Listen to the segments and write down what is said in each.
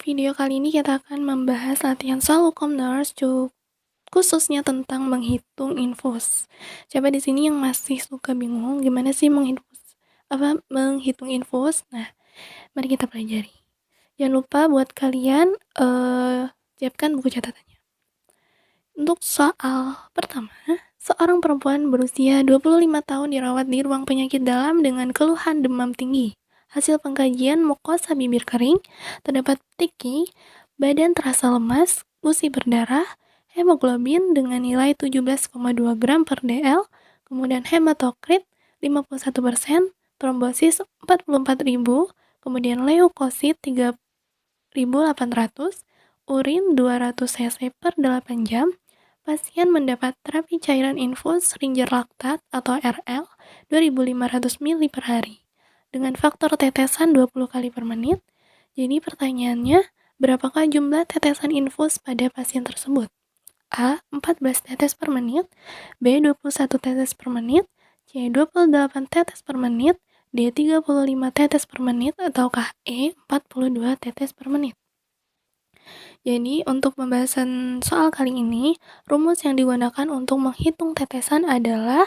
video kali ini kita akan membahas latihan soal e-commerce khususnya tentang menghitung infus. Siapa di sini yang masih suka bingung gimana sih menghitung infus? Nah, mari kita pelajari. Jangan lupa buat kalian siapkan buku catatannya. Untuk soal pertama, seorang perempuan berusia 25 tahun dirawat di ruang penyakit dalam dengan keluhan demam tinggi. Hasil pengkajian mukosa bibir kering, terdapat tiki, badan terasa lemas, gusi berdarah, hemoglobin dengan nilai 17,2 gram per dl, kemudian hematokrit 51%, trombosis 44.000, kemudian leukosit 3.800, urin 200 cc per 8 jam. Pasien mendapat terapi cairan infus Ringer Lactat atau RL 2.500 ml per hari dengan faktor tetesan 20 kali per menit. Jadi pertanyaannya, berapakah jumlah tetesan infus pada pasien tersebut? A. 14 tetes per menit, B. 21 tetes per menit, C. 28 tetes per menit, D. 35 tetes per menit, ataukah E. 42 tetes per menit? Jadi, untuk pembahasan soal kali ini, rumus yang digunakan untuk menghitung tetesan adalah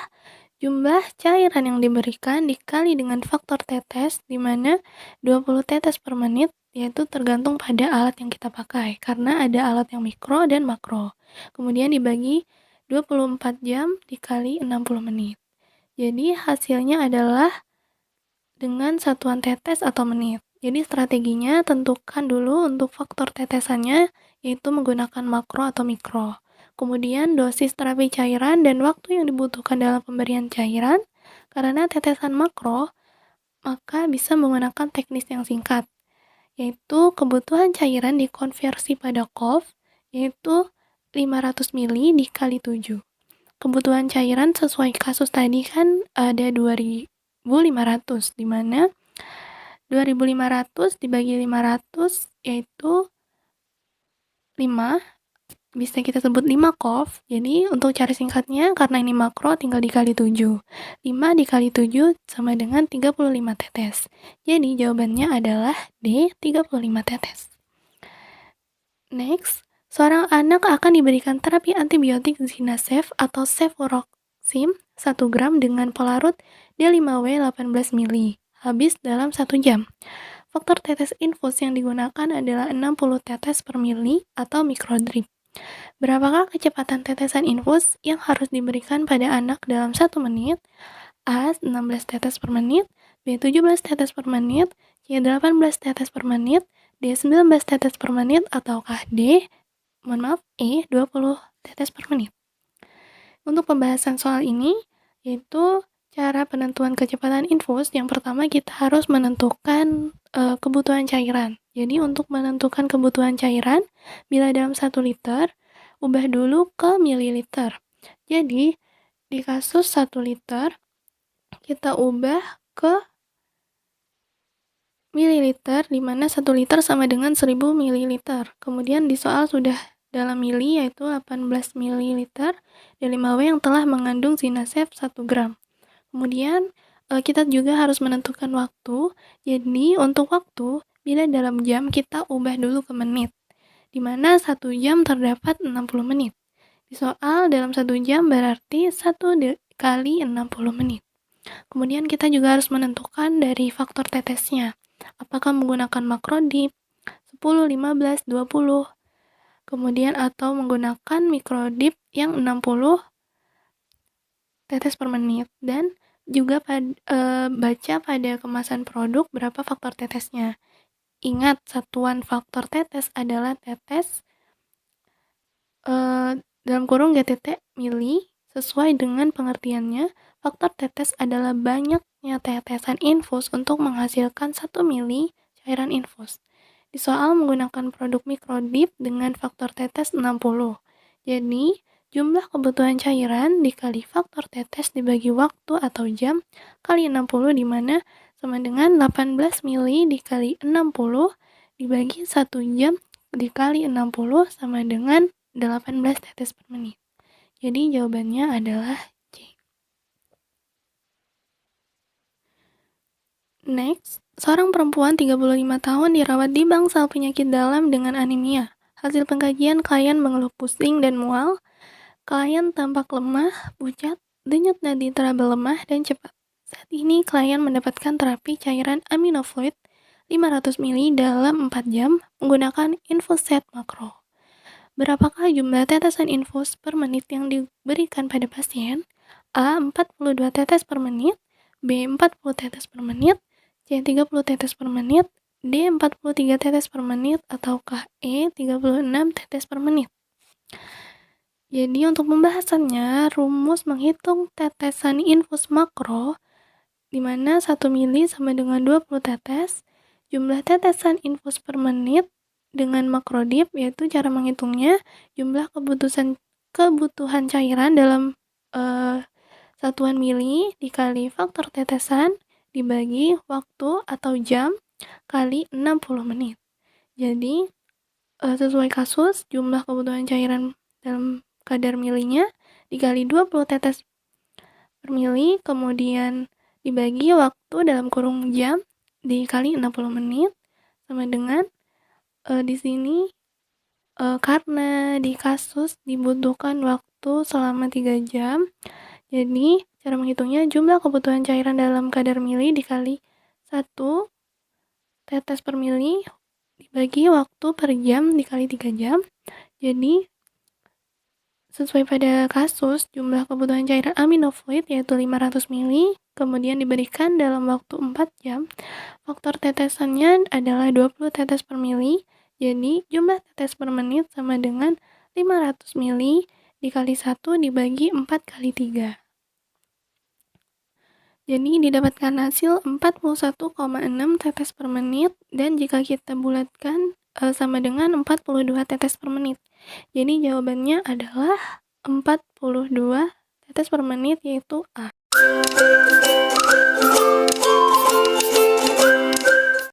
jumlah cairan yang diberikan dikali dengan faktor tetes, di mana 20 tetes per menit, yaitu tergantung pada alat yang kita pakai, karena ada alat yang mikro dan makro. Kemudian dibagi 24 jam dikali 60 menit. Jadi, hasilnya adalah dengan satuan tetes atau menit. Jadi strateginya tentukan dulu untuk faktor tetesannya, yaitu menggunakan makro atau mikro. Kemudian dosis terapi cairan dan waktu yang dibutuhkan dalam pemberian cairan. Karena tetesan makro, maka bisa menggunakan teknis yang singkat, yaitu kebutuhan cairan dikonversi pada COV, yaitu 500 ml dikali 7. Kebutuhan cairan sesuai kasus tadi kan ada 2.500, di mana 2.500 dibagi 500 yaitu 5, bisa kita sebut 5 COV. Jadi untuk cara singkatnya, karena ini makro tinggal dikali 7. 5 dikali 7 sama dengan 35 tetes. Jadi jawabannya adalah D, 35 tetes. Next, seorang anak akan diberikan terapi antibiotik Zinasef atau Cefuroxim 1 gram dengan pelarut D5W 18 ml, habis dalam 1 jam. Faktor tetes infus yang digunakan adalah 60 tetes per mili atau mikrodrip. Berapakah kecepatan tetesan infus yang harus diberikan pada anak dalam 1 menit? A. 16 tetes per menit, B. 17 tetes per menit, C. 18 tetes per menit, D. 19 tetes per menit, ataukah D. E. 20 tetes per menit. Untuk pembahasan soal ini, yaitu cara penentuan kecepatan infus, yang pertama kita harus menentukan kebutuhan cairan. Jadi untuk menentukan kebutuhan cairan, bila dalam 1 liter, ubah dulu ke mililiter. Jadi di kasus 1 liter, kita ubah ke mililiter, di mana 1 liter sama dengan 1000 mililiter. Kemudian di soal sudah dalam mili, yaitu 18 mililiter D5W yang telah mengandung Zinasef 1 gram. Kemudian kita juga harus menentukan waktu. Jadi untuk waktu, bila dalam jam kita ubah dulu ke menit, di mana 1 jam terdapat 60 menit. Di soal dalam 1 jam berarti 1 kali 60 menit. Kemudian kita juga harus menentukan dari faktor tetesnya. Apakah menggunakan makrodip 10, 15, 20. Kemudian atau menggunakan mikrodip yang 60 tetes per menit. Dan juga baca pada kemasan produk berapa faktor tetesnya. Ingat, satuan faktor tetes adalah tetes dalam kurung GTT mili. Sesuai dengan pengertiannya, faktor tetes adalah banyaknya tetesan infus untuk menghasilkan 1 mili cairan infus. Di soal menggunakan produk mikrodip dengan faktor tetes 60. Jadi, jumlah kebutuhan cairan dikali faktor tetes dibagi waktu atau jam kali 60, di mana sama dengan 18 mili dikali 60 dibagi 1 jam dikali 60 sama dengan 18 tetes per menit. Jadi jawabannya adalah C. Next, Seorang perempuan 35 tahun dirawat di bangsal penyakit dalam dengan anemia. Hasil pengkajian, klien mengeluh pusing dan mual. Klien tampak lemah, pucat, denyut nadi teraba lemah dan cepat. Saat ini klien mendapatkan terapi cairan aminofluid 500 ml dalam 4 jam menggunakan infuset makro. Berapakah jumlah tetesan infus per menit yang diberikan pada pasien? A. 42 tetes per menit, B. 40 tetes per menit, C. 30 tetes per menit, D. 43 tetes per menit, ataukah E. 36 tetes per menit. Jadi untuk pembahasannya, rumus menghitung tetesan infus makro, di mana 1 mili sama dengan 20 tetes, jumlah tetesan infus per menit dengan makrodip, yaitu cara menghitungnya, jumlah kebutuhan cairan dalam satuan mili dikali faktor tetesan dibagi waktu atau jam kali 60 menit. Jadi sesuai kasus, jumlah kebutuhan cairan dalam kadar milinya dikali 20 tetes per mili, kemudian dibagi waktu dalam kurung jam dikali 60 menit sama dengan di sini karena di kasus dibutuhkan waktu selama 3 jam, jadi cara menghitungnya jumlah kebutuhan cairan dalam kadar mili dikali 1 tetes per mili dibagi waktu per jam dikali 3 jam. Jadi sesuai pada kasus, jumlah kebutuhan cairan aminofluid yaitu 500 mili, kemudian diberikan dalam waktu 4 jam. Faktor tetesannya adalah 20 tetes per mili, jadi jumlah tetes per menit sama dengan 500 mili dikali 1 dibagi 4 kali 3. Jadi didapatkan hasil 41,6 tetes per menit, dan jika kita bulatkan sama dengan 42 tetes per menit. Jadi jawabannya adalah 42 tetes per menit, yaitu A.